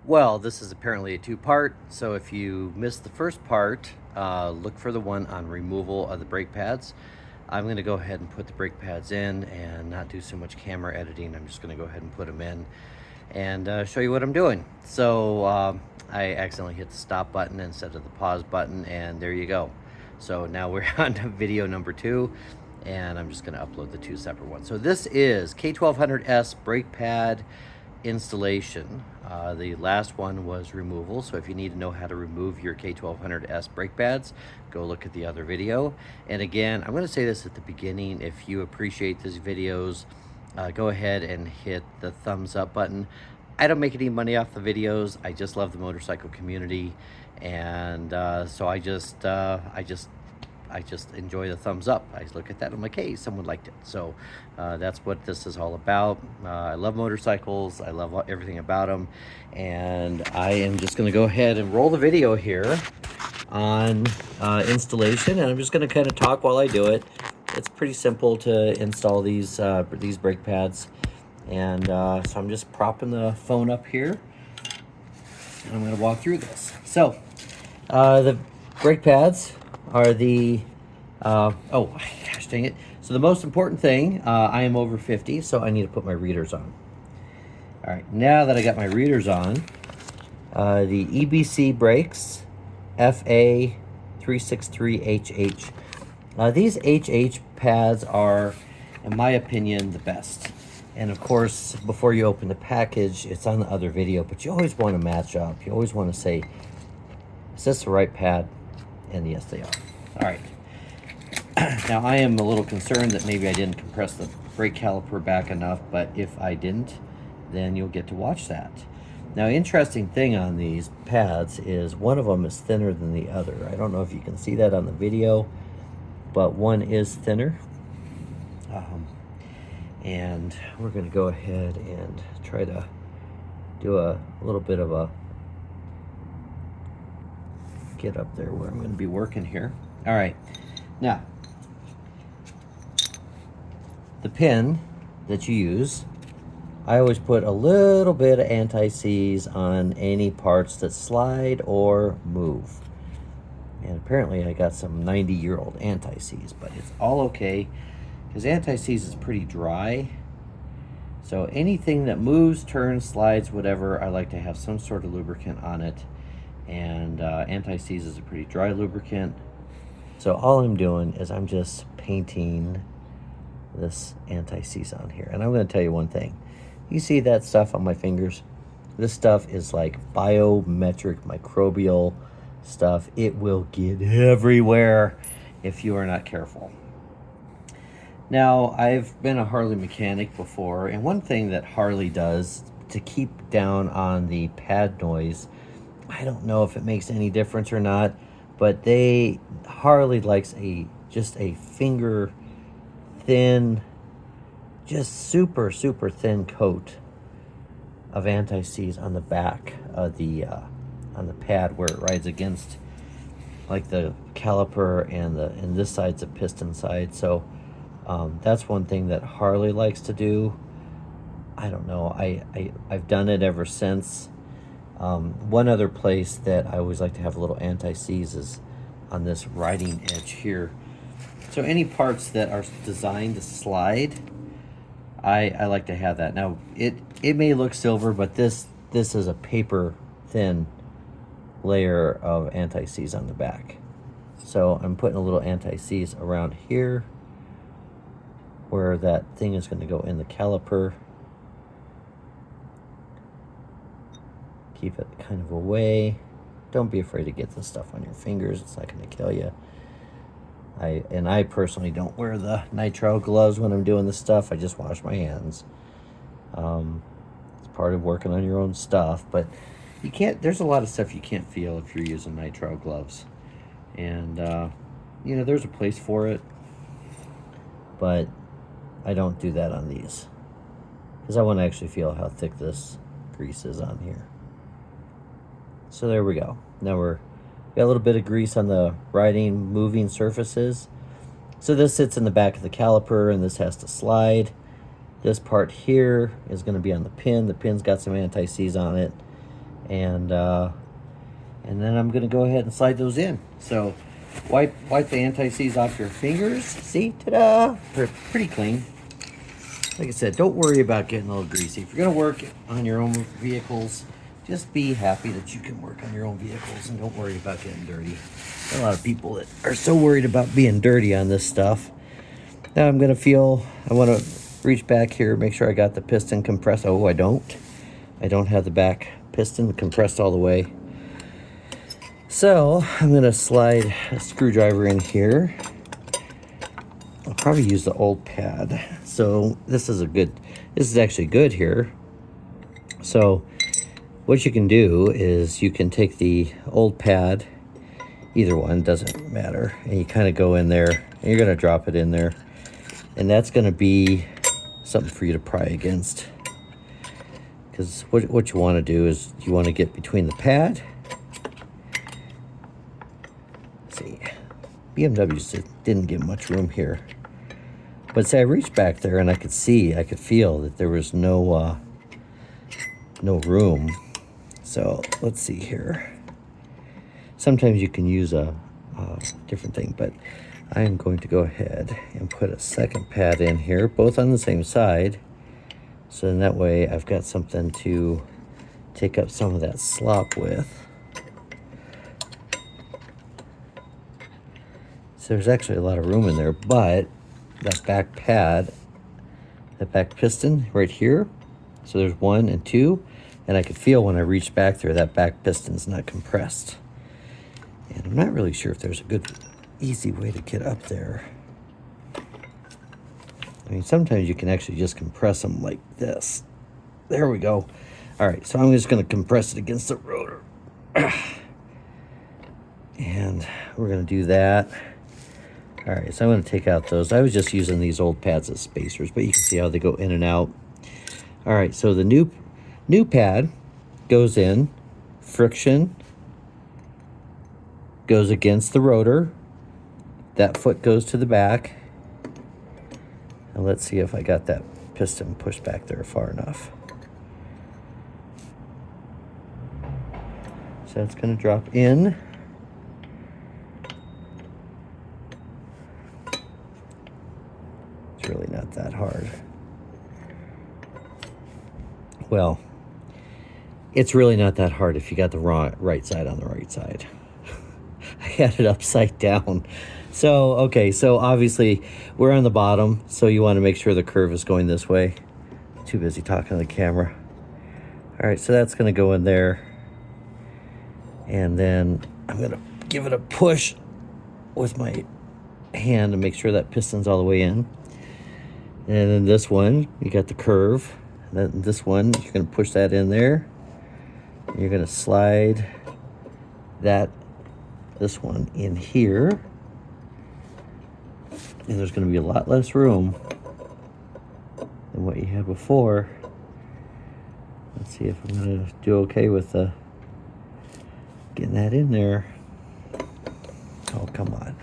Well, this is apparently a two-part, so if you missed the first part, look for the one on removal of the brake pads. I'm going to go ahead and put the brake pads in and not do so much camera editing. I'm just going to go ahead and put them in and show you what I'm doing. So I accidentally hit the stop button instead of the pause button, and there you go. So now we're on to video number 2, and I'm just going to upload the 2 separate ones. So this is K1200S brake pad installation. The last one was removal, so if you need to know how to remove your K1200S brake pads, go look at the other video. And again, I'm going to say this at the beginning: if you appreciate these videos, go ahead and hit the thumbs up button. I don't make any money off the videos. I just love the motorcycle community, and so I just enjoy the thumbs up. I look at that and I'm like, hey, someone liked it. So that's what this is all about. I love motorcycles. I love everything about them. And I am just going to go ahead and roll the video here on installation. And I'm just going to kind of talk while I do it. It's pretty simple to install these brake pads. And so I'm just propping the phone up here. And I'm going to walk through this. So the brake pads are the oh gosh dang it. So the most important thing, I am over 50, so I need to put my readers on. All right, now that I got my readers on, the EBC brakes, FA363HH. These HH pads are, in my opinion, the best. And of course, before you open the package, it's on the other video, but you always want to match up. You always want to say, is this the right pad? And yes, they are. All right. Now, I am a little concerned that maybe I didn't compress the brake caliper back enough, but if I didn't, then you'll get to watch that. Now, interesting thing on these pads is one of them is thinner than the other. I don't know if you can see that on the video, but one is thinner. And we're going to go ahead and try to do a little bit of a get up there where I'm going to be working here. All right, now the pin that you use, I always put a little bit of anti-seize on any parts that slide or move. And apparently I got some 90-year-old anti-seize, but it's all okay because anti-seize is pretty dry. So anything that moves, turns, slides, whatever, I like to have some sort of lubricant on it. And anti-seize is a pretty dry lubricant. So all I'm doing is I'm just painting this anti-seize on here. And I'm going to tell you one thing. You see that stuff on my fingers? This stuff is like biometric microbial stuff. It will get everywhere if you are not careful. Now, I've been a Harley mechanic before, and one thing that Harley does to keep down on the pad noise, I don't know if it makes any difference or not, but Harley likes just a finger thin, just super thin coat of anti-seize on the back of on the pad where it rides against like the caliper, and this side's a piston side. So that's one thing that Harley likes to do. I don't know, I've done it ever since. One other place that I always like to have a little anti-seize is on this riding edge here. So any parts that are designed to slide, I like to have that. Now, it may look silver, but this is a paper thin layer of anti-seize on the back. So I'm putting a little anti-seize around here where that thing is going to go in the caliper. Keep it kind of away. Don't be afraid to get this stuff on your fingers. It's not going to kill you. I personally don't wear the nitrile gloves when I'm doing this stuff. I just wash my hands. It's part of working on your own stuff, but you can't. There's a lot of stuff you can't feel if you're using nitrile gloves, and you know, there's a place for it, but I don't do that on these because I want to actually feel how thick this grease is on here. So there we go. Now we're got a little bit of grease on the moving surfaces. So this sits in the back of the caliper, and this has to slide. This part here is going to be on the pin. The pin's got some anti-seize on it, And then I'm gonna go ahead and slide those in. So wipe the anti-seize off your fingers. See, ta-da! They're pretty clean. Like I said, don't worry about getting a little greasy. If you're gonna work on your own vehicles, just be happy that you can work on your own vehicles and don't worry about getting dirty. There are a lot of people that are so worried about being dirty on this stuff. Now I wanna reach back here, make sure I got the piston compressed. Oh, I don't have the back piston compressed all the way. So I'm gonna slide a screwdriver in here. I'll probably use the old pad. So this is actually good here. So what you can do is you can take the old pad, either one, doesn't matter, and you kind of go in there and you're gonna drop it in there. And that's gonna be something for you to pry against. Because what you wanna do is you wanna get between the pad. See, BMWs didn't give much room here. But see, I reached back there and I could feel that there was no room. So let's see here. Sometimes you can use a different thing, but I am going to go ahead and put a second pad in here, both on the same side. So then that way I've got something to take up some of that slop with. So there's actually a lot of room in there, but that back pad, that back piston right here, so there's 1 and 2, and I could feel when I reached back there that back piston's not compressed. And I'm not really sure if there's a good, easy way to get up there. I mean, sometimes you can actually just compress them like this. There we go. All right, so I'm just gonna compress it against the rotor. And we're gonna do that. All right, so I'm going to take out those. I was just using these old pads as spacers, but you can see how they go in and out. All right, so the new pad goes in, friction goes against the rotor. That foot goes to the back. And let's see if I got that piston pushed back there far enough. So that's going to drop in. Really not that hard. Well, it's really not that hard if you got the right side on the right side. I had it upside down. So, okay, so obviously we're on the bottom, so you want to make sure the curve is going this way. Too busy talking to the camera. All right, so that's going to go in there. And then I'm going to give it a push with my hand to make sure that piston's all the way in. And then this one, you got the curve. And then this one, you're going to push that in there. You're going to slide this one in here. And there's going to be a lot less room than what you had before. Let's see if I'm going to do okay with getting that in there. Oh, come on.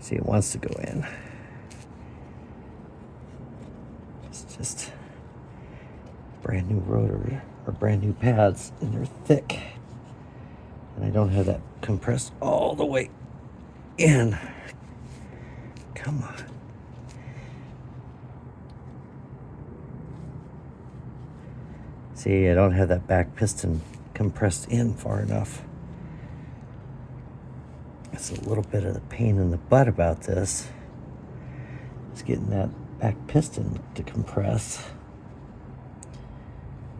See, it wants to go in. It's just brand new rotor or brand new pads, and they're thick. And I don't have that compressed all the way in. Come on. See, I don't have that back piston compressed in far enough. That's a little bit of the pain in the butt about this. It's getting that back piston to compress.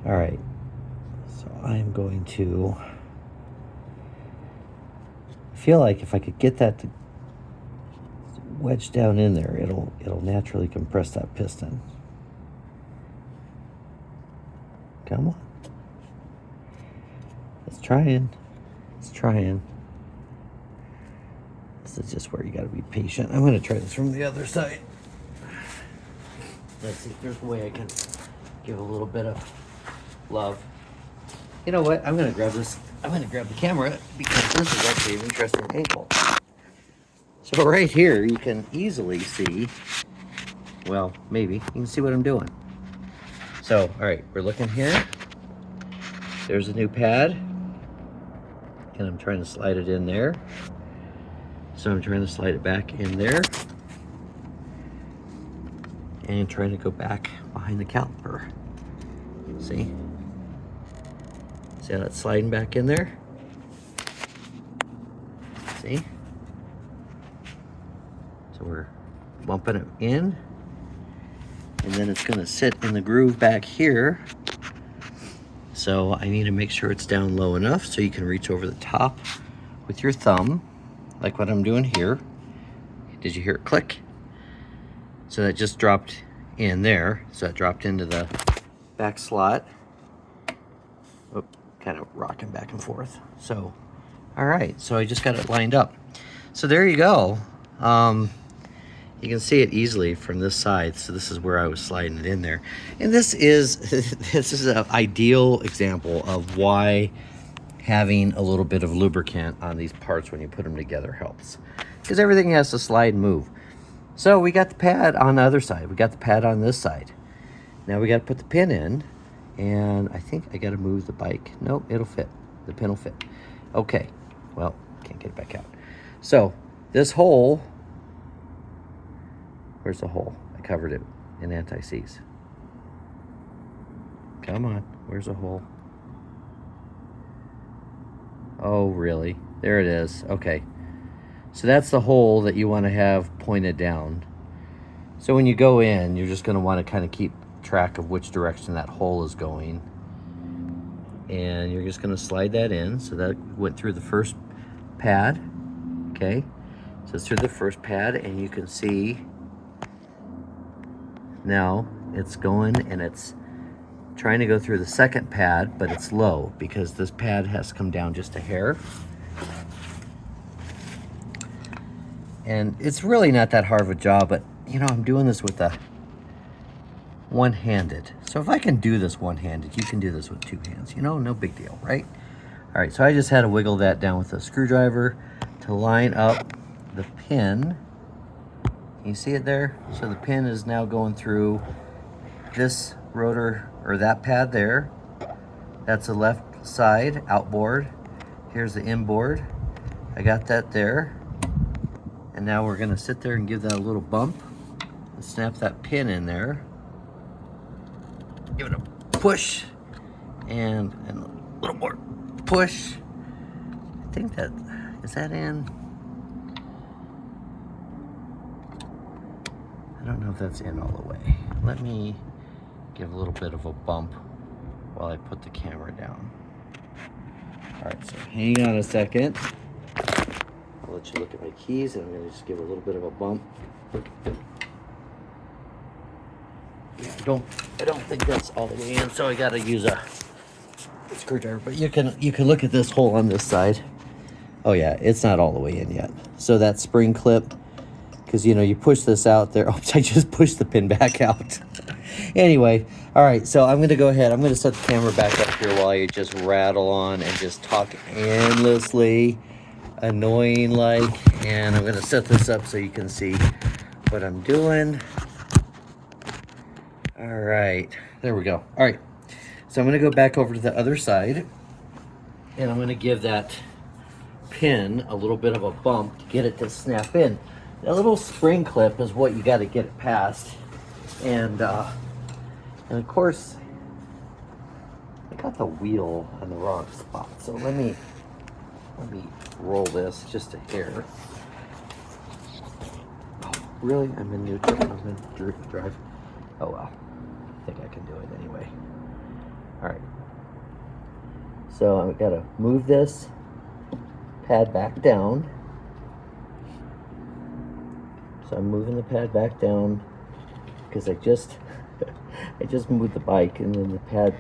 All right, so I'm going to feel like if I could get that to wedge down in there, it'll naturally compress that piston. Come on. It's trying. This is just where you got to be patient. I'm going to try this from the other side. Let's see if there's a way I can give a little bit of love. You know what? I'm going to grab this. I'm going to grab the camera because this is actually an interesting angle. So right here, you can easily see, well, maybe, you can see what I'm doing. So So, all right, we're looking here. There's a new pad, and I'm trying to slide it in there. So I'm trying to slide it back in there, and trying to go back behind the caliper. See? See how that's sliding back in there? See? So we're bumping it in, and then it's gonna sit in the groove back here. So I need to make sure it's down low enough so you can reach over the top with your thumb, like what I'm doing here. Did you hear it click? So that just dropped in there. So that dropped into the back slot. Oh, kind of rocking back and forth. So, all right, so I just got it lined up. So there you go. You can see it easily from this side. So this is where I was sliding it in there. And this is an ideal example of why having a little bit of lubricant on these parts when you put them together helps. Because everything has to slide and move. So we got the pad on the other side. We got the pad on this side. Now we got to put the pin in. And I think I got to move the bike. Nope, it'll fit. The pin will fit. Okay, well, can't get it back out. So this hole, where's the hole? I covered it in anti-seize. Come on, where's the hole? Oh, really? There it is. Okay. So that's the hole that you want to have pointed down. So when you go in, you're just going to want to kind of keep track of which direction that hole is going. And you're just going to slide that in. So that went through the first pad. Okay. So it's through the first pad, and you can see now it's going, and it's trying to go through the second pad, but it's low because this pad has to come down just a hair. And it's really not that hard of a job, but you know, I'm doing this with a one-handed. So if I can do this one-handed, you can do this with two hands, you know, no big deal, right? All right, so I just had to wiggle that down with a screwdriver to line up the pin. Can you see it there? So the pin is now going through this rotor, or that pad there. That's the left side outboard. Here's the inboard. I got that there. And now we're gonna sit there and give that a little bump and snap that pin in there. Give it a push and a little more push. I think that, is that in? I don't know if that's in all the way. Let me give a little bit of a bump while I put the camera down. All right, so hang on a second. I'll let you look at my keys, and I'm going to just give a little bit of a bump. Yeah, I don't think that's all the way in, so I got to use a screwdriver. But you can look at this hole on this side. Oh yeah, it's not all the way in yet. So that spring clip, because you know you push this out there. Oops, I just pushed the pin back out. Anyway, all right, so I'm going to go ahead. I'm going to set the camera back up here while you just rattle on and just talk endlessly. Annoying like, and I'm going to set this up so you can see what I'm doing. All right, there we go. All right, so I'm going to go back over to the other side, and I'm going to give that pin a little bit of a bump to get it to snap in. That little spring clip is what you got to get it past, and of course I got the wheel on the wrong spot, so let me roll this just a hair. Oh, really? I'm in neutral. I'm in drive. Oh well. I think I can do it anyway. Alright. So I've got to move this pad back down. So I'm moving the pad back down because I just moved the bike and then the pad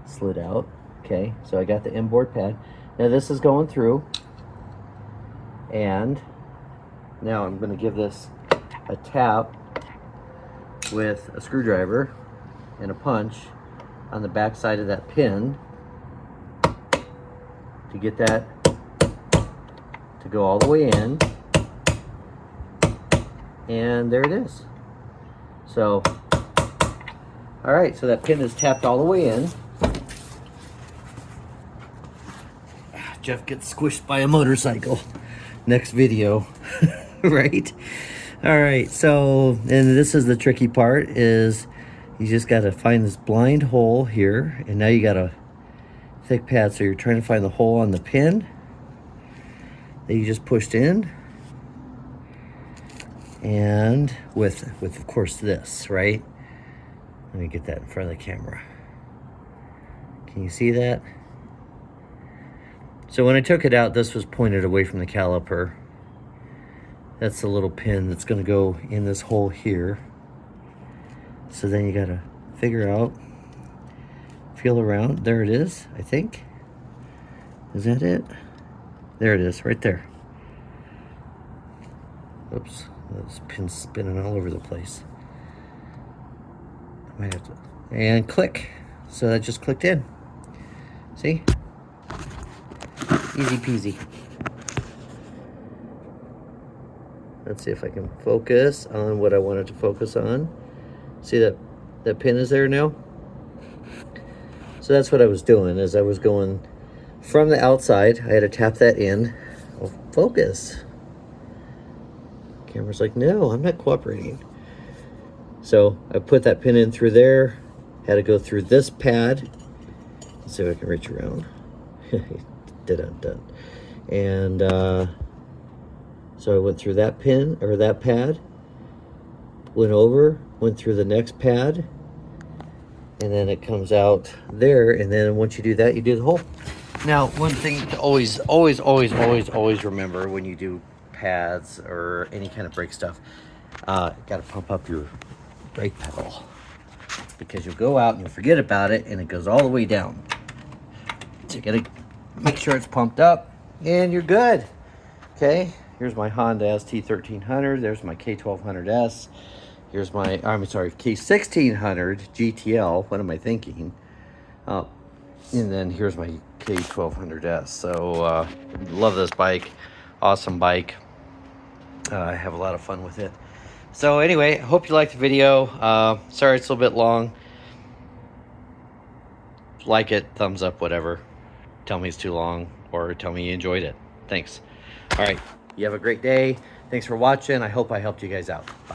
slid out. Okay, so I got the inboard pad. Now this is going through, and now I'm going to give this a tap with a screwdriver and a punch on the back side of that pin to get that to go all the way in, and there it is. So All right, so that pin is tapped all the way in. Jeff gets squished by a motorcycle. Next video, right? All right, so, and this is the tricky part, is you just got to find this blind hole here, and now you got a thick pad, so you're trying to find the hole on the pin that you just pushed in, and with of course this, right? Let me get that in front of the camera. Can you see that? So when I took it out, this was pointed away from the caliper. That's the little pin that's going to go in this hole here. So then you got to figure out, feel around. There it is, I think. Is that it? There it is, right there. Oops, this pin's spinning all over the place. I might have to, and click. So that just clicked in. See? Easy peasy. Let's see if I can focus on what I wanted to focus on. See that pin is there now? So that's what I was doing, is I was going from the outside. I had to tap that in. Oh, focus. Camera's like, no, I'm not cooperating. So I put that pin in through there, had to go through this pad. Let's see if I can reach around. Dun. And so I went through that pin, or that pad, went over, went through the next pad, and then it comes out there, and then once you do that, you do the hole. Now, one thing to always remember when you do pads or any kind of brake stuff, got to pump up your brake pedal, because you'll go out and you'll forget about it, and it goes all the way down. So you got to make sure it's pumped up, and you're good. Okay, here's my Honda ST1300. There's my K1200S. Here's my, I'm sorry, K1600 GTL. What am I thinking? And then here's my K1200S. So love this bike. Awesome bike. I have a lot of fun with it. So anyway, hope you liked the video. Sorry it's a little bit long. Like it, thumbs up, whatever. Tell me it's too long, or tell me you enjoyed it. Thanks. All right, you have a great day. Thanks for watching. I hope I helped you guys out. Bye.